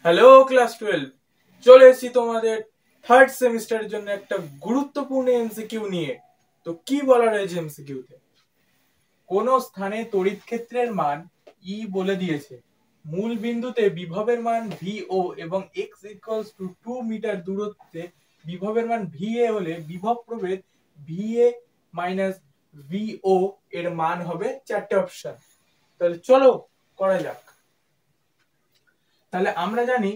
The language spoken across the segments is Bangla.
হ্যালো ক্লাস 12, চলে এসেছি তোমাদের থার্ড সেমিস্টারের জন্য একটা গুরুত্বপূর্ণ এমসিকিউ নিয়ে। তো কি বলা রয়েছে এমসিকিউতে? কোন স্থানে তড়িৎ ক্ষেত্রের মান ই বলে দিয়েছে, মূল বিন্দুতে বিভবের মান ভিও এবং এক্স ইকুয়ালস টু 2 মিটার দূরত্বে বিভবের মান ভিএ হলে বিভব প্রভেদ ভিএ মাইনাস ভিও এর মান হবে চারটে অপশন। তাহলে চলো করা যাক। তাহলে আমরা জানি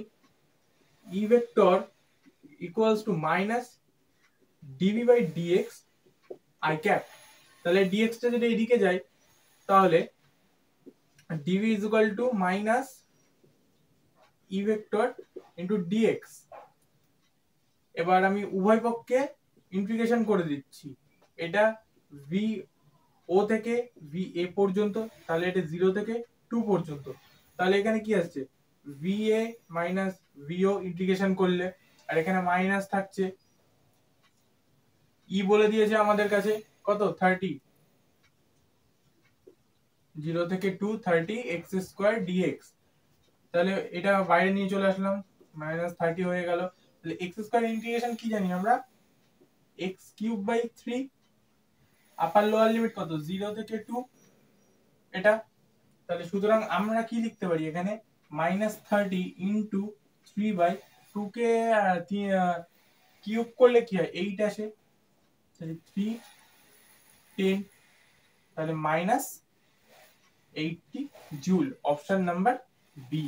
E vector equals to minus dv by dx I cap। তাহলে dx টা যদি এদিকে যায় তাহলে dv is equal to minus E vector into dx। এবার আমি উভয় পক্ষে ইন্টিগ্রেশন করে দিচ্ছি। এটা v o থেকে v a পর্যন্ত, তাহলে এটা 0 থেকে 2 পর্যন্ত। তাহলে এখানে কি আসছে va minus vo ইন্টিগ্রেশন করলে, আর এখানে মাইনাস থাকছে। ই বলে দিয়েছে আমাদের কাছে কত 30, 0 থেকে 2 30 x স্কয়ার dx। তাহলে এটা বাইরে নিয়ে চলে আসলাম, -30 হয়ে গেল। তাহলে x স্কয়ার ইন্টিগ্রেশন কি জানি আমরা, x cube by 3। Upper lower limit কত 0 থেকে 2 এটা। তাহলে সুতরাং আমরা কি লিখতে পারি এখানে -30 ইনটু 3/2 কে কিউব করলে কি হয় 8 আসে, তাহলে 3 10, তাহলে -80 জুল। Option number B.